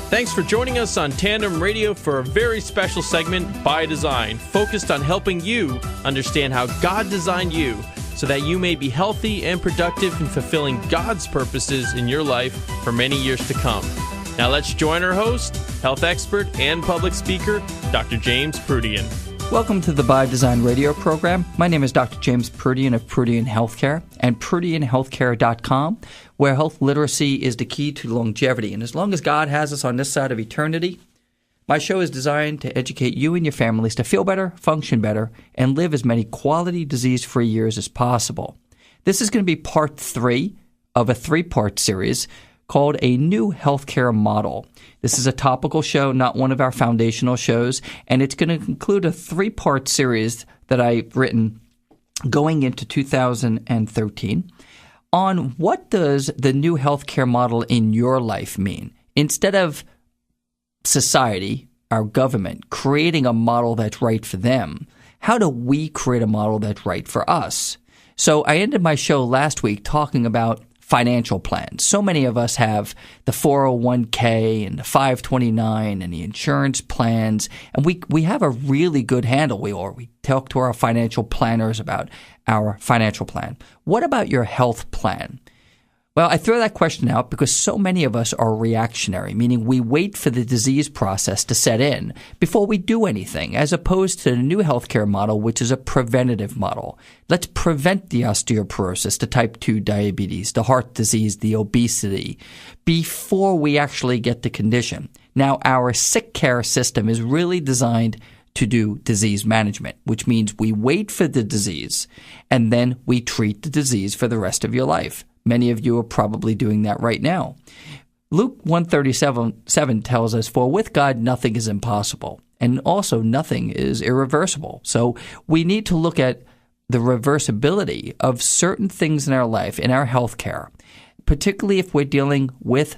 Thanks for joining us on Tandem Radio for a very special segment, By Design, focused on helping you understand how God designed you so that you may be healthy and productive in fulfilling God's purposes in your life for many years to come. Now let's join our host, health expert and public speaker, Dr. James Proodian. Welcome to the By Design radio program. My name is Dr. James Proodian of Proodian Healthcare and ProodianHealthcare.com, where health literacy is the key to longevity. And as long as God has us on this side of eternity, my show is designed to educate you and your families to feel better, function better, and live as many quality disease-free years as possible. This is going to be part 3 of a 3-part series called A New Healthcare Model. This is a topical show, not one of our foundational shows, and it's going to include a 3-part series that I've written going into 2013 on what does the new healthcare model in your life mean. Instead of society, our government, creating a model that's right for them, how do we create a model that's right for us? So I ended my show last week talking about financial plans. So many of us have the 401k and the 529 and the insurance plans, and we have a really good handle. We talk to our financial planners about our financial plan. What about your health plan? Well, I throw that question out because so many of us are reactionary, meaning we wait for the disease process to set in before we do anything, as opposed to the new healthcare model, which is a preventative model. Let's prevent the osteoporosis, the type 2 diabetes, the heart disease, the obesity, before we actually get the condition. Now, our sick care system is really designed to do disease management, which means we wait for the disease and then we treat the disease for the rest of your life. Many of you are probably doing that right now. Luke 1:37 tells us, "For with God nothing is impossible, and also nothing is irreversible." So we need to look at the reversibility of certain things in our life, in our health care, particularly if we're dealing with,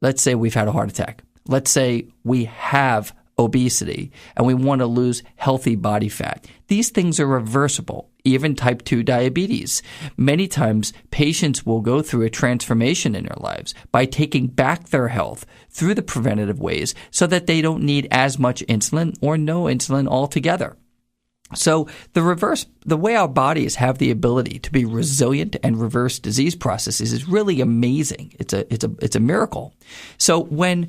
let's say we've had a heart attack. Let's say we have obesity and we want to lose healthy body fat. These things are reversible, even type 2 diabetes. Many times, patients will go through a transformation in their lives by taking back their health through the preventative ways so that they don't need as much insulin or no insulin altogether. So the way our bodies have the ability to be resilient and reverse disease processes is really amazing. It's a miracle. So when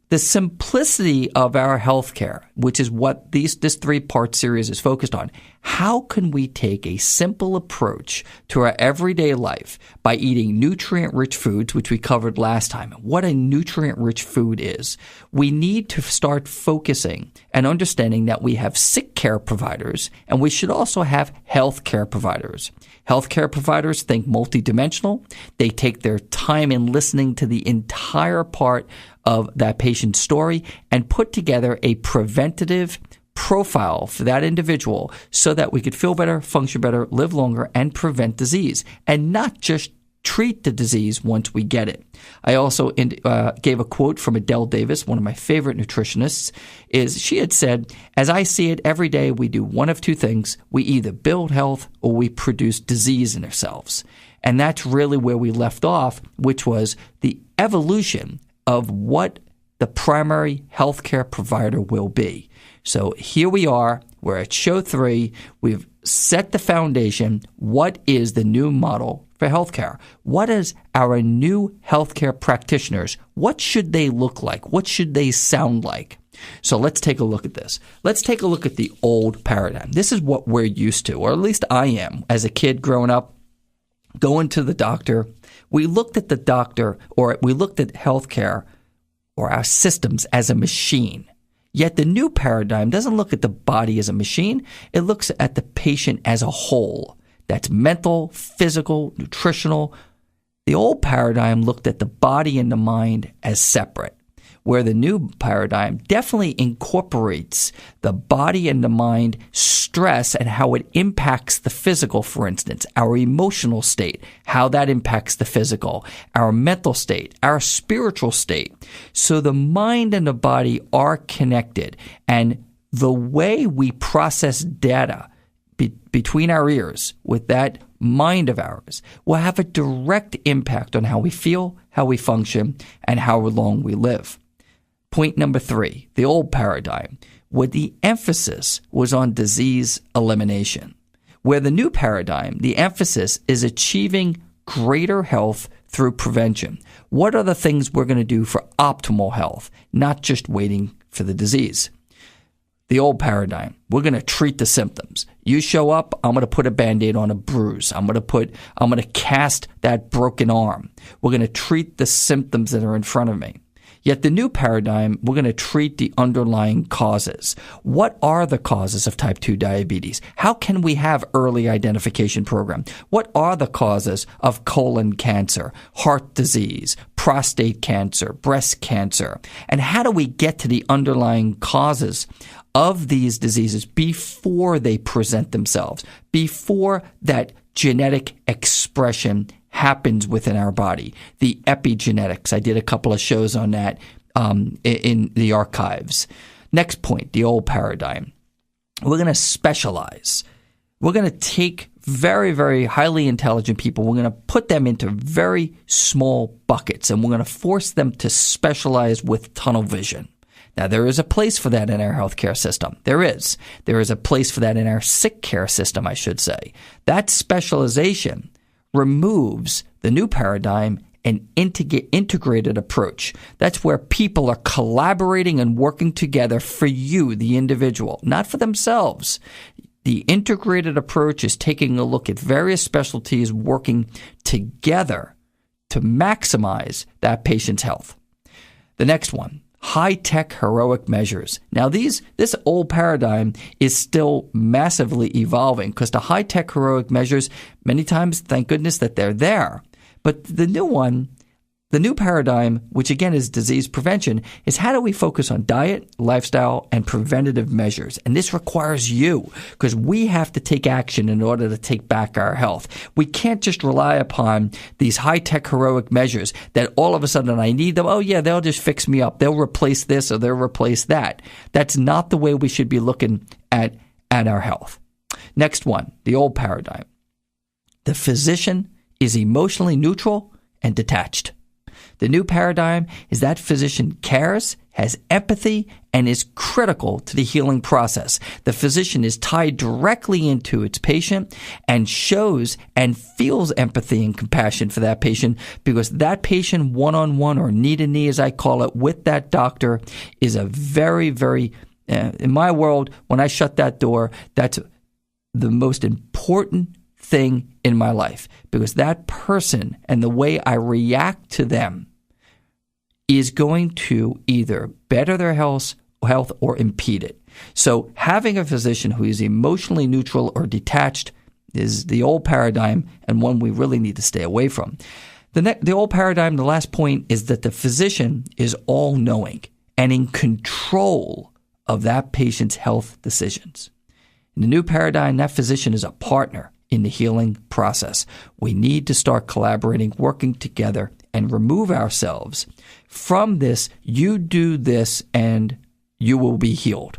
the simplicity of our healthcare, which is what this 3-part series is focused on, how can we take a simple approach to our everyday life by eating nutrient-rich foods, which we covered last time, what a nutrient-rich food is. We need to start focusing and understanding that we have sick care providers, and we should also have health care providers. Healthcare providers think multidimensional. They take their time in listening to the entire part of that patient's story and put together a preventative profile for that individual so that we could feel better, function better, live longer, and prevent disease, and not just treat the disease once we get it. I also gave a quote from Adele Davis, one of my favorite nutritionists. She had said, "As I see it, every day we do one of 2 things. We either build health or we produce disease in ourselves." And that's really where we left off, which was the evolution of what the primary healthcare provider will be. So here we are. We're at show 3. We've set the foundation. What is the new model for healthcare? What is our new healthcare practitioners? What should they look like? What should they sound like? So let's take a look at this. Let's take a look at the old paradigm. This is what we're used to, or at least I am. As a kid growing up, going to the doctor, we looked at the doctor, or we looked at healthcare or our systems as a machine. Yet the new paradigm doesn't look at the body as a machine. It looks at the patient as a whole. That's mental, physical, nutritional. The old paradigm looked at the body and the mind as separate, where the new paradigm definitely incorporates the body and the mind stress and how it impacts the physical, for instance, our emotional state, how that impacts the physical, our mental state, our spiritual state. So the mind and the body are connected, and the way we process data between our ears with that mind of ours will have a direct impact on how we feel, how we function, and how long we live. Point number 3, the old paradigm, where the emphasis was on disease elimination. Where the new paradigm, the emphasis is achieving greater health through prevention. What are the things we're going to do for optimal health, not just waiting for the disease? The old paradigm, we're going to treat the symptoms. You show up, I'm going to put a Band-Aid on a bruise. I'm going to cast that broken arm. We're going to treat the symptoms that are in front of me. Yet the new paradigm, we're going to treat the underlying causes. What are the causes of type 2 diabetes? How can we have early identification program? What are the causes of colon cancer, heart disease, prostate cancer, breast cancer? And how do we get to the underlying causes of these diseases before they present themselves, before that genetic expression happens within our body? The epigenetics. I did a couple of shows on that in the archives. Next point, the old paradigm. We're going to specialize. We're going to take very, very highly intelligent people. We're going to put them into very small buckets, and we're going to force them to specialize with tunnel vision. Now, there is a place for that in our healthcare system. There is. There is a place for that in our sick care system, I should say. That specialization removes the new paradigm and integrated approach. That's where people are collaborating and working together for you, the individual, not for themselves. The integrated approach is taking a look at various specialties working together to maximize that patient's health. The next one, high-tech heroic measures. Now, this old paradigm is still massively evolving because the high-tech heroic measures, many times, thank goodness that they're there. But the new one, the new paradigm, which again is disease prevention, is how do we focus on diet, lifestyle, and preventative measures? And this requires you because we have to take action in order to take back our health. We can't just rely upon these high-tech heroic measures that all of a sudden I need them. Oh, yeah, they'll just fix me up. They'll replace this or they'll replace that. That's not the way we should be looking at our health. Next one, the old paradigm. The physician is emotionally neutral and detached. The new paradigm is that physician cares, has empathy, and is critical to the healing process. The physician is tied directly into its patient and shows and feels empathy and compassion for that patient because that patient one-on-one or knee-to-knee, as I call it, with that doctor is a very, very, in my world, when I shut that door, that's the most important thing in my life because that person and the way I react to them is going to either better their health or impede it. So having a physician who is emotionally neutral or detached is the old paradigm and one we really need to stay away from. The old paradigm, the last point, is that the physician is all-knowing and in control of that patient's health decisions. In the new paradigm, that physician is a partner in the healing process. We need to start collaborating, working together, and remove ourselves from this, you do this and you will be healed.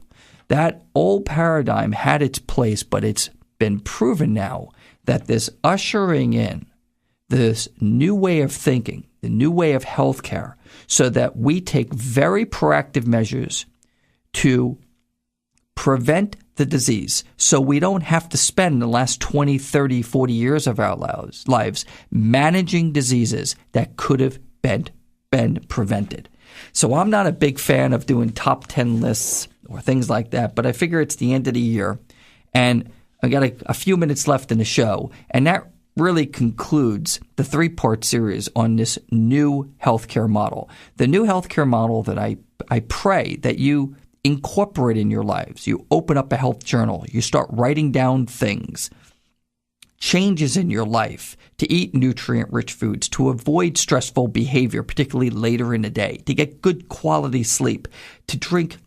That old paradigm had its place, but it's been proven now that this ushering in this new way of thinking, the new way of healthcare, so that we take very proactive measures to prevent the disease so we don't have to spend the last 20, 30, 40 years of our lives managing diseases that could have been prevented. So I'm not a big fan of doing top 10 lists or things like that, but I figure it's the end of the year and I got a few minutes left in the show, and that really concludes the 3-part series on this new healthcare model. The new healthcare model that I pray that you incorporate in your lives. You open up a health journal. You start writing down things, changes in your life, to eat nutrient-rich foods, to avoid stressful behavior, particularly later in the day, to get good quality sleep, to drink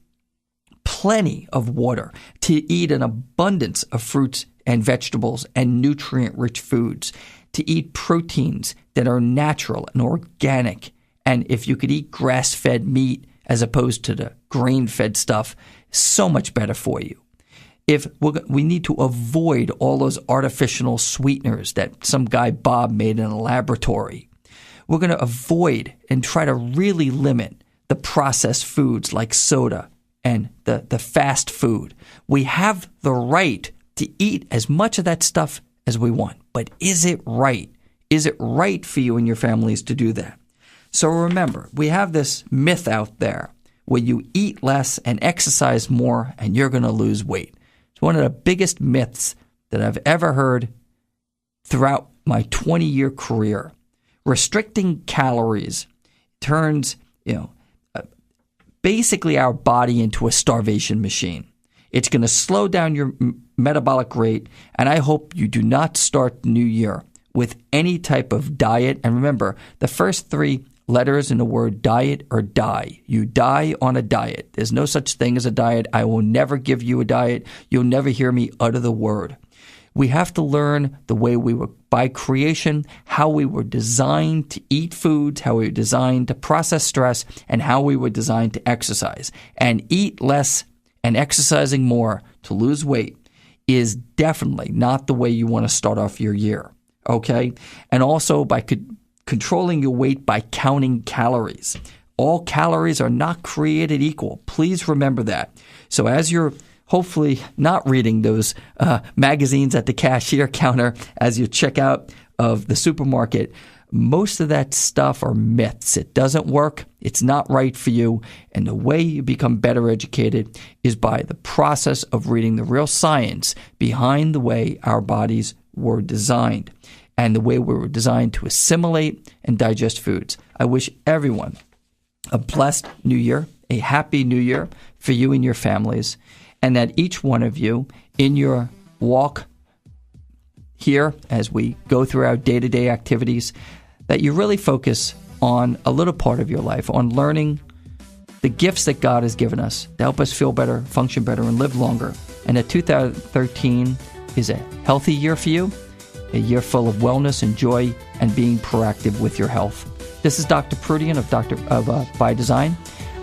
plenty of water, to eat an abundance of fruits and vegetables and nutrient-rich foods, to eat proteins that are natural and organic, and if you could eat grass-fed meat as opposed to the grain-fed stuff, so much better for you. If we need to avoid all those artificial sweeteners that some guy Bob made in a laboratory. We're going to avoid and try to really limit the processed foods like soda and the fast food. We have the right to eat as much of that stuff as we want. But is it right? Is it right for you and your families to do that? So remember, we have this myth out there where you eat less and exercise more and you're going to lose weight. It's one of the biggest myths that I've ever heard throughout my 20-year career. Restricting calories turns, basically our body into a starvation machine. It's going to slow down your metabolic rate, and I hope you do not start the new year with any type of diet. And remember, the first 3 letters in the word diet are die. You die on a diet. There's no such thing as a diet. I will never give you a diet. You'll never hear me utter the word. We have to learn the way we were, by creation, how we were designed to eat foods, how we were designed to process stress, and how we were designed to exercise. And eat less and exercising more to lose weight is definitely not the way you want to start off your year, okay? And also by controlling your weight by counting calories. All calories are not created equal. Please remember that. So as you're hopefully not reading those magazines at the cashier counter as you check out of the supermarket, most of that stuff are myths. It doesn't work. It's not right for you. And the way you become better educated is by the process of reading the real science behind the way our bodies were designed and the way we were designed to assimilate and digest foods. I wish everyone a blessed new year, a happy new year for you and your families, and that each one of you in your walk here as we go through our day-to-day activities, that you really focus on a little part of your life, on learning the gifts that God has given us to help us feel better, function better, and live longer. And that 2013 is a healthy year for you, a year full of wellness and joy and being proactive with your health. This is Dr. Proodian of By Design.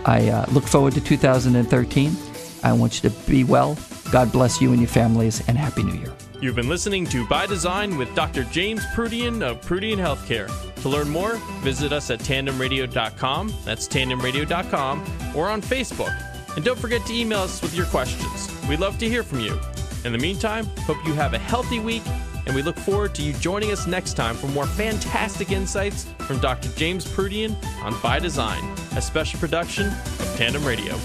I look forward to 2013. I want you to be well. God bless you and your families, and Happy New Year. You've been listening to By Design with Dr. James Proodian of Proodian Healthcare. To learn more, visit us at tandemradio.com, that's tandemradio.com, or on Facebook. And don't forget to email us with your questions. We'd love to hear from you. In the meantime, hope you have a healthy week, and we look forward to you joining us next time for more fantastic insights from Dr. James Proodian on By Design, a special production of Tandem Radio.